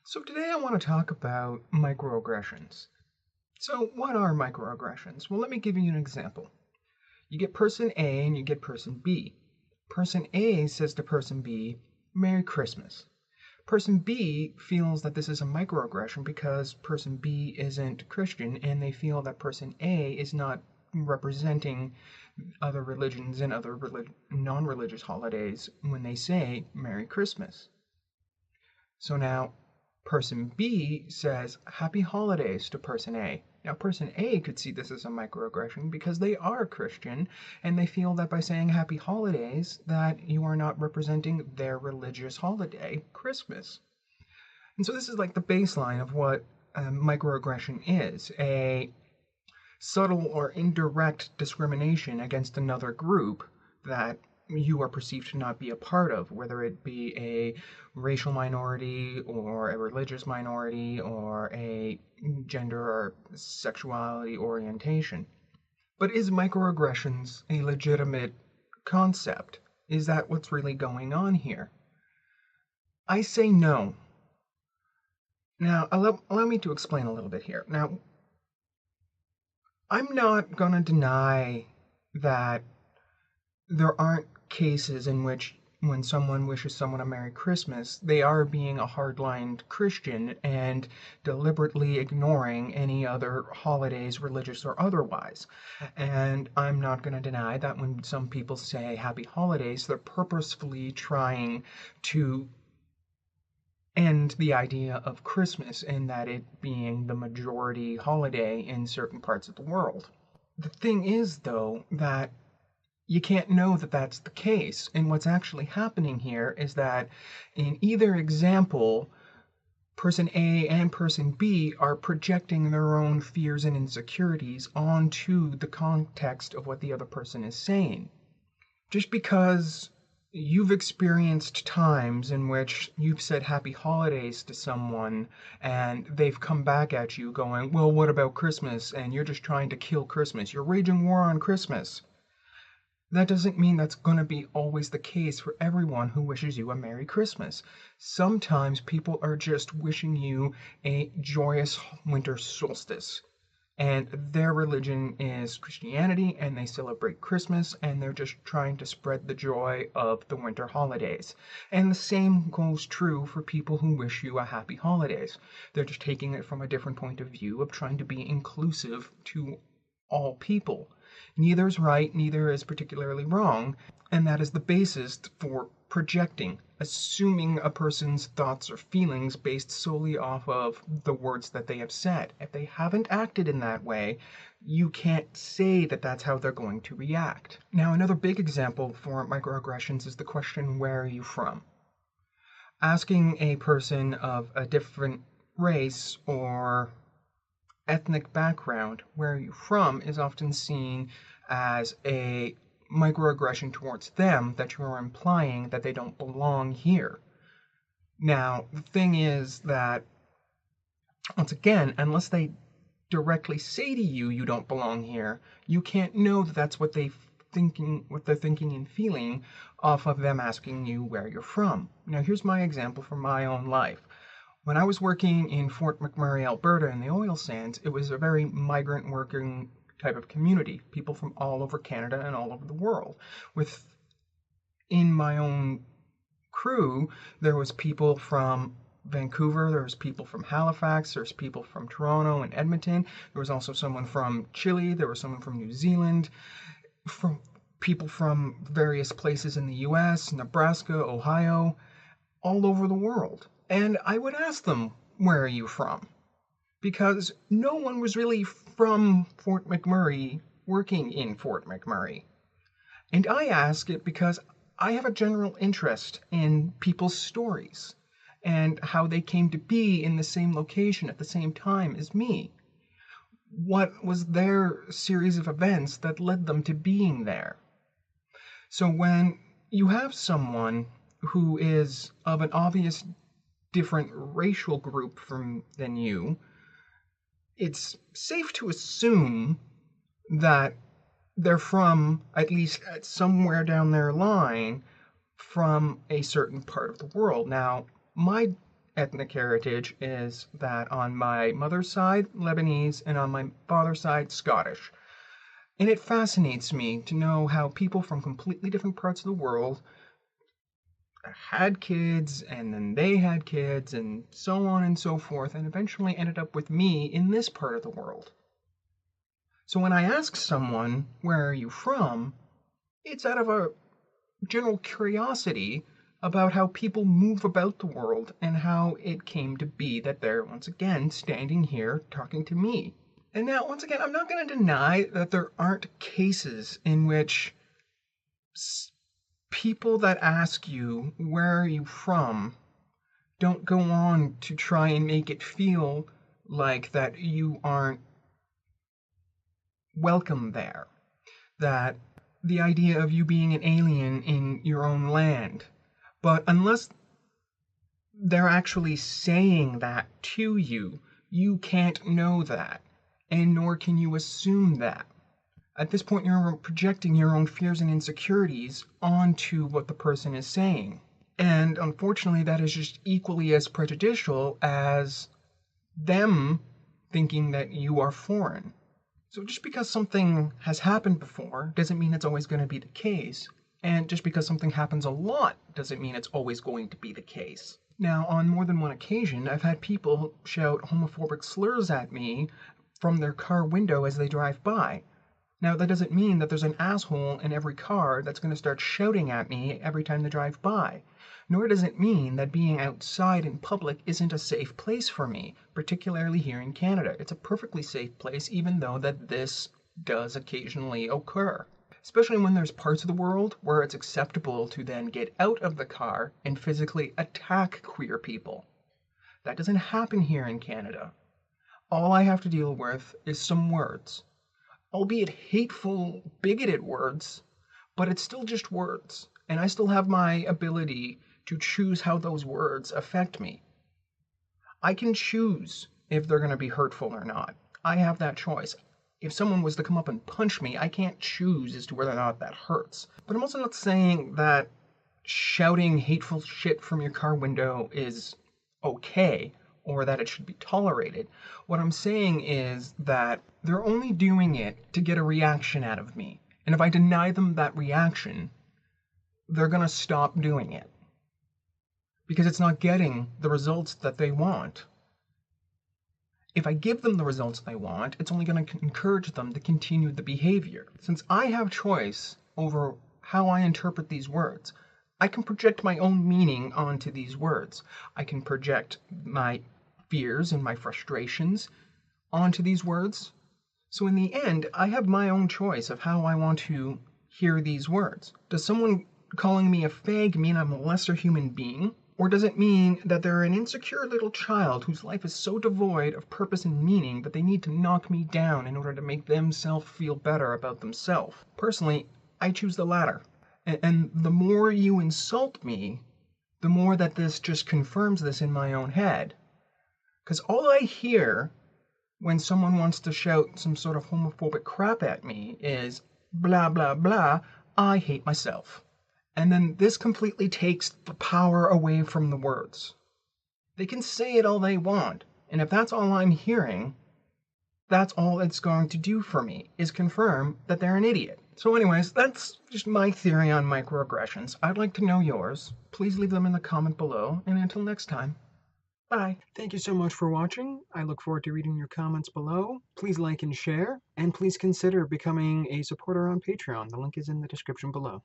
So today I want to talk about microaggressions. So what are microaggressions? Well, let me give you an example. You get person A and you get person B. Person A says to person B, "Merry Christmas." Person B feels that this is a microaggression because person B isn't Christian and they feel that person A is not representing other religions and other non-religious holidays when they say Merry Christmas. So now person B says happy holidays to person A. Now, person A could see this as a microaggression because they are Christian and they feel that by saying happy holidays that you are not representing their religious holiday, Christmas. And so this is like the baseline of what microaggression is, a subtle or indirect discrimination against another group that you are perceived to not be a part of, whether it be a racial minority or a religious minority or a gender or sexuality orientation. But is microaggressions a legitimate concept? Is that what's really going on here? I say no. Now, allow me to explain a little bit here. Now, I'm not going to deny that there aren't cases in which when someone wishes someone a Merry Christmas, they are being a hardline Christian and deliberately ignoring any other holidays, religious or otherwise. And I'm not going to deny that when some people say happy holidays, they're purposefully trying to end the idea of Christmas and that it being the majority holiday in certain parts of the world. The thing is, though, that you can't know that that's the case. And what's actually happening here is that in either example, person A and person B are projecting their own fears and insecurities onto the context of what the other person is saying. Just because you've experienced times in which you've said happy holidays to someone and they've come back at you going, well, what about Christmas? And you're just trying to kill Christmas. You're waging war on Christmas. That doesn't mean that's going to be always the case for everyone who wishes you a Merry Christmas. Sometimes people are just wishing you a joyous winter solstice. And their religion is Christianity, and they celebrate Christmas, and they're just trying to spread the joy of the winter holidays. And the same goes true for people who wish you a happy holidays. They're just taking it from a different point of view of trying to be inclusive to all people. Neither is right, neither is particularly wrong, and that is the basis for projecting, assuming a person's thoughts or feelings based solely off of the words that they have said. If they haven't acted in that way, you can't say that that's how they're going to react. Now, another big example for microaggressions is the question, where are you from? Asking a person of a different race or ethnic background, where are you from, is often seen as a microaggression towards them that you're implying that they don't belong here. Now, the thing is that, once again, unless they directly say to you you don't belong here, you can't know that that's what they're thinking and feeling off of them asking you where you're from. Now, here's my example from my own life. When I was working in Fort McMurray, Alberta, in the oil sands, it was a very migrant working type of community, people from all over Canada and all over the world. In my own crew, there was people from Vancouver, there was people from Halifax, there's people from Toronto and Edmonton, there was also someone from Chile, there was someone from New Zealand, from people from various places in the US, Nebraska, Ohio, all over the world. And I would ask them, where are you from? Because no one was really from Fort McMurray working in Fort McMurray. And I ask it because I have a general interest in people's stories and how they came to be in the same location at the same time as me. What was their series of events that led them to being there? So when you have someone who is of an obvious different racial group than you, it's safe to assume that they're from, at least somewhere down their line, from a certain part of the world. Now, my ethnic heritage is that on my mother's side, Lebanese, and on my father's side, Scottish. And it fascinates me to know how people from completely different parts of the world had kids, and then they had kids, and so on and so forth, and eventually ended up with me in this part of the world. So when I ask someone, where are you from? It's out of a general curiosity about how people move about the world and how it came to be that they're once again standing here talking to me. And now, once again, I'm not going to deny that there aren't cases in which people that ask you, where are you from, don't go on to try and make it feel like that you aren't welcome there. That the idea of you being an alien in your own land. But unless they're actually saying that to you, you can't know that, and nor can you assume that. At this point, you're projecting your own fears and insecurities onto what the person is saying. And unfortunately, that is just equally as prejudicial as them thinking that you are foreign. So just because something has happened before doesn't mean it's always going to be the case. And just because something happens a lot doesn't mean it's always going to be the case. Now, on more than one occasion, I've had people shout homophobic slurs at me from their car window as they drive by. Now, that doesn't mean that there's an asshole in every car that's going to start shouting at me every time they drive by. Nor does it mean that being outside in public isn't a safe place for me, particularly here in Canada. It's a perfectly safe place, even though that this does occasionally occur. Especially when there's parts of the world where it's acceptable to then get out of the car and physically attack queer people. That doesn't happen here in Canada. All I have to deal with is some words. Albeit hateful, bigoted words, but it's still just words. And I still have my ability to choose how those words affect me. I can choose if they're going to be hurtful or not. I have that choice. If someone was to come up and punch me, I can't choose as to whether or not that hurts. But I'm also not saying that shouting hateful shit from your car window is okay or that it should be tolerated. What I'm saying is that they're only doing it to get a reaction out of me. And if I deny them that reaction, they're going to stop doing it. Because it's not getting the results that they want. If I give them the results they want, it's only going to encourage them to continue the behavior. Since I have choice over how I interpret these words, I can project my own meaning onto these words. I can project my fears and my frustrations onto these words. So in the end, I have my own choice of how I want to hear these words. Does someone calling me a fag mean I'm a lesser human being? Or does it mean that they're an insecure little child whose life is so devoid of purpose and meaning that they need to knock me down in order to make themselves feel better about themselves? Personally, I choose the latter. And the more you insult me, the more that this just confirms this in my own head. Because all I hear when someone wants to shout some sort of homophobic crap at me is blah, blah, blah, I hate myself. And then this completely takes the power away from the words. They can say it all they want, and if that's all I'm hearing, that's all it's going to do for me, is confirm that they're an idiot. So anyways, that's just my theory on microaggressions. I'd like to know yours. Please leave them in the comment below, and until next time, bye. Thank you so much for watching. I look forward to reading your comments below. Please like and share, and please consider becoming a supporter on Patreon. The link is in the description below.